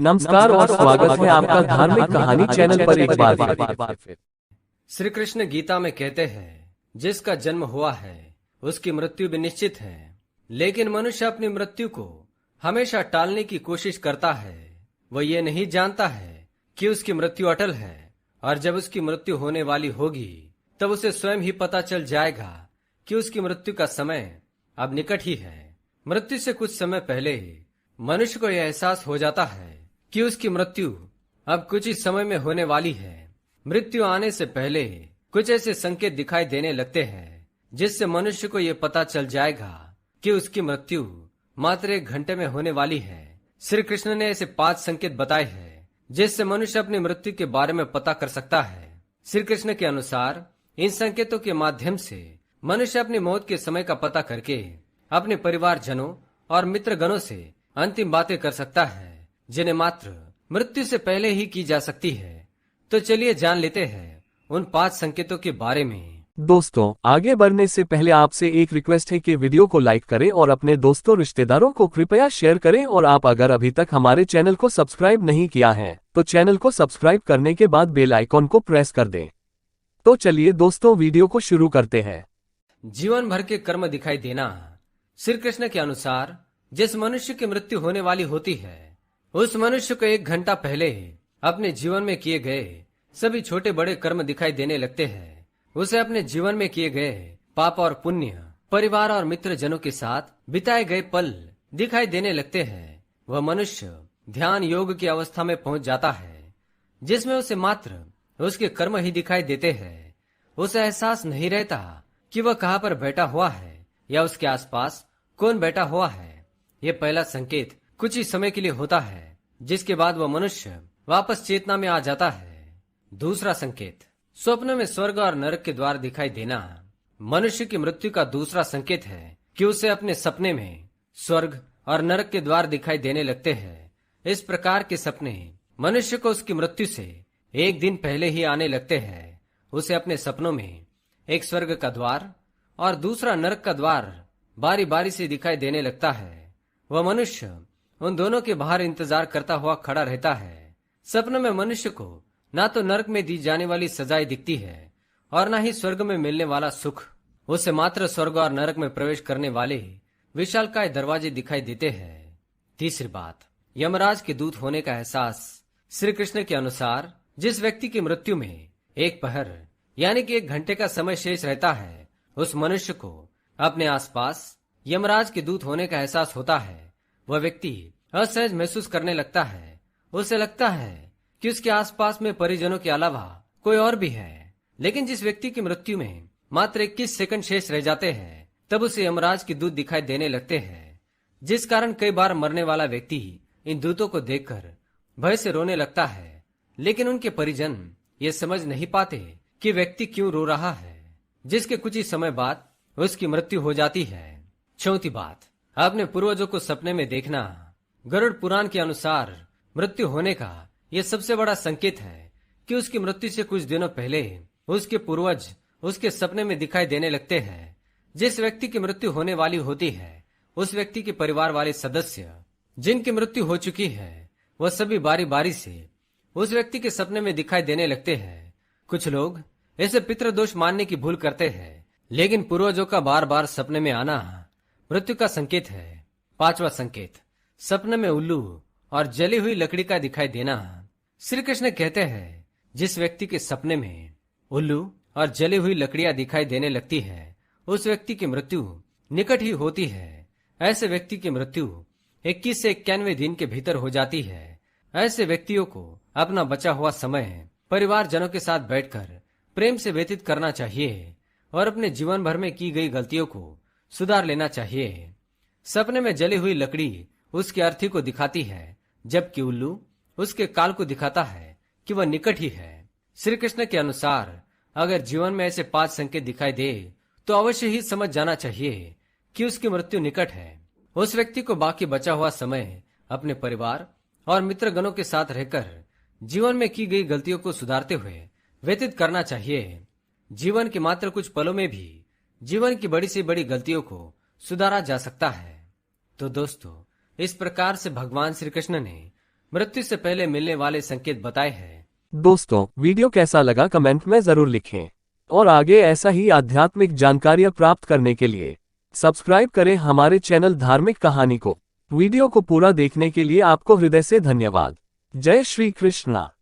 नमस्कार और स्वागत है आपका धार्मिक कहानी चैनल पर एक बार फिर। श्री कृष्ण गीता में कहते हैं, जिसका जन्म हुआ है उसकी मृत्यु भी निश्चित है, लेकिन मनुष्य अपनी मृत्यु को हमेशा टालने की कोशिश करता है। वह ये नहीं जानता है कि उसकी मृत्यु अटल है, और जब उसकी मृत्यु होने वाली होगी तब उसे स्वयं ही पता चल जाएगा कि उसकी मृत्यु का समय अब निकट ही है। मृत्यु से कुछ समय पहले मनुष्य को यह एहसास हो जाता है कि उसकी मृत्यु अब कुछ ही समय में होने वाली है। मृत्यु आने से पहले कुछ ऐसे संकेत दिखाई देने लगते हैं जिससे मनुष्य को यह पता चल जाएगा कि उसकी मृत्यु मात्र 1 घंटे में होने वाली है। श्री कृष्ण ने ऐसे 5 संकेत बताए हैं जिससे मनुष्य अपनी मृत्यु के बारे में पता कर सकता है। श्री कृष्ण के अनुसार इन संकेतों के माध्यम से मनुष्य अपनी मौत के समय का पता करके अपने परिवारजनों और मित्रगणों से अंतिम बातें कर सकता है, जिन्हें मात्र मृत्यु से पहले ही की जा सकती है। तो चलिए जान लेते हैं उन 5 संकेतों के बारे में। दोस्तों, आगे बढ़ने से पहले आपसे एक रिक्वेस्ट है कि वीडियो को लाइक करें और अपने दोस्तों रिश्तेदारों को कृपया शेयर करें, और आप अगर अभी तक हमारे चैनल को सब्सक्राइब नहीं किया है तो चैनल को सब्सक्राइब करने के बाद बेल आइकॉन को प्रेस कर दें। तो चलिए दोस्तों, वीडियो को शुरू करते हैं। जीवन भर के कर्म दिखाई देना। श्री कृष्ण के अनुसार जिस मनुष्य की मृत्यु होने वाली होती है उस मनुष्य को 1 घंटा पहले अपने जीवन में किए गए सभी छोटे बड़े कर्म दिखाई देने लगते हैं। उसे अपने जीवन में किए गए पाप और पुण्य, परिवार और मित्र जनों के साथ बिताए गए पल दिखाई देने लगते हैं। वह मनुष्य ध्यान योग की अवस्था में पहुंच जाता है जिसमें उसे मात्र उसके कर्म ही दिखाई देते हैं। उसे एहसास नहीं रहता कि वह कहाँ पर बैठा हुआ है या उसके आसपास कौन बैठा हुआ है। यह पहला संकेत कुछ ही समय के लिए होता है, जिसके बाद वह मनुष्य वापस चेतना में आ जाता है। दूसरा संकेत, स्वप्न में स्वर्ग और नरक के द्वार दिखाई देना। मनुष्य की मृत्यु का दूसरा संकेत है कि उसे अपने सपने में स्वर्ग और नरक के द्वार दिखाई देने लगते हैं। इस प्रकार के सपने मनुष्य को उसकी मृत्यु से 1 दिन पहले ही आने लगते हैं। उसे अपने सपनों में एक स्वर्ग का द्वार और दूसरा नरक का द्वार बारी बारी से दिखाई देने लगता है। वह मनुष्य उन दोनों के बाहर इंतजार करता हुआ खड़ा रहता है। सपनों में मनुष्य को ना तो नरक में दी जाने वाली सजाएं दिखती है और ना ही स्वर्ग में मिलने वाला सुख। उसे मात्र स्वर्ग और नरक में प्रवेश करने वाले विशालकाय दरवाजे दिखाई देते हैं। तीसरी बात, यमराज के दूत होने का एहसास। श्री कृष्ण के अनुसार जिस व्यक्ति की मृत्यु में 1 पहर यानी कि 1 घंटे का समय शेष रहता है, उस मनुष्य को अपने आसपास यमराज के दूत होने का एहसास होता है। वह व्यक्ति असहज महसूस करने लगता है। उसे लगता है कि उसके आसपास में परिजनों के अलावा कोई और भी है। लेकिन जिस व्यक्ति की मृत्यु में मात्र 21 सेकंड शेष रह जाते हैं, तब उसे यमराज के दूत दिखाई देने लगते हैं, जिस कारण कई बार मरने वाला व्यक्ति इन दूतों को देखकर भय से रोने लगता है। लेकिन उनके परिजन ये समझ नहीं पाते कि व्यक्ति क्यों रो रहा है, जिसके कुछ ही समय बाद उसकी मृत्यु हो जाती है। चौथी बात, अपने पूर्वजों को सपने में देखना। गरुड़ पुराण के अनुसार मृत्यु होने का यह सबसे बड़ा संकेत है कि उसकी मृत्यु से कुछ दिनों पहले उसके पूर्वज उसके सपने में दिखाई देने लगते हैं। जिस व्यक्ति की मृत्यु होने वाली होती है, उस व्यक्ति के परिवार वाले सदस्य जिनकी मृत्यु हो चुकी है, वह सभी बारी बारी से उस व्यक्ति के सपने में दिखाई देने लगते हैं। कुछ लोग इसे पितृदोष मानने की भूल करते हैं, लेकिन पूर्वजों का बार बार सपने में आना मृत्यु का संकेत है। 5वां संकेत, सपने में उल्लू और जली हुई लकड़ी का दिखाई देना। श्री कृष्ण कहते हैं, जिस व्यक्ति के सपने में उल्लू और जली हुई लकड़ियां दिखाई देने लगती है, उस व्यक्ति की मृत्यु निकट ही होती है। ऐसे व्यक्ति की मृत्यु 21 से 91 दिन के भीतर हो जाती है। ऐसे व्यक्तियों को अपना बचा हुआ समय परिवारजनों के साथ बैठकर प्रेम से व्यतीत करना चाहिए और अपने जीवन भर में की गई गलतियों को सुधार लेना चाहिए। सपने में जली हुई लकड़ी उसकी अर्थी को दिखाती है, जबकि उल्लू उसके काल को दिखाता है कि वह निकट ही है। श्री कृष्ण के अनुसार अगर जीवन में ऐसे 5 संकेत दिखाई दे तो अवश्य ही समझ जाना चाहिए कि उसकी मृत्यु निकट है। उस व्यक्ति को बाकी बचा हुआ समय अपने परिवार और मित्रगणों के साथ रहकर जीवन में की गई गलतियों को सुधारते हुए व्यतीत करना चाहिए। जीवन के मात्र कुछ पलों में भी जीवन की बड़ी से बड़ी गलतियों को सुधारा जा सकता है। तो दोस्तों, इस प्रकार से भगवान श्री कृष्ण ने मृत्यु से पहले मिलने वाले संकेत बताए हैं। दोस्तों, वीडियो कैसा लगा कमेंट में जरूर लिखें और आगे ऐसा ही आध्यात्मिक जानकारियां प्राप्त करने के लिए सब्सक्राइब करें हमारे चैनल धार्मिक कहानी को। वीडियो को पूरा देखने के लिए आपको हृदय से धन्यवाद। जय श्री कृष्णा।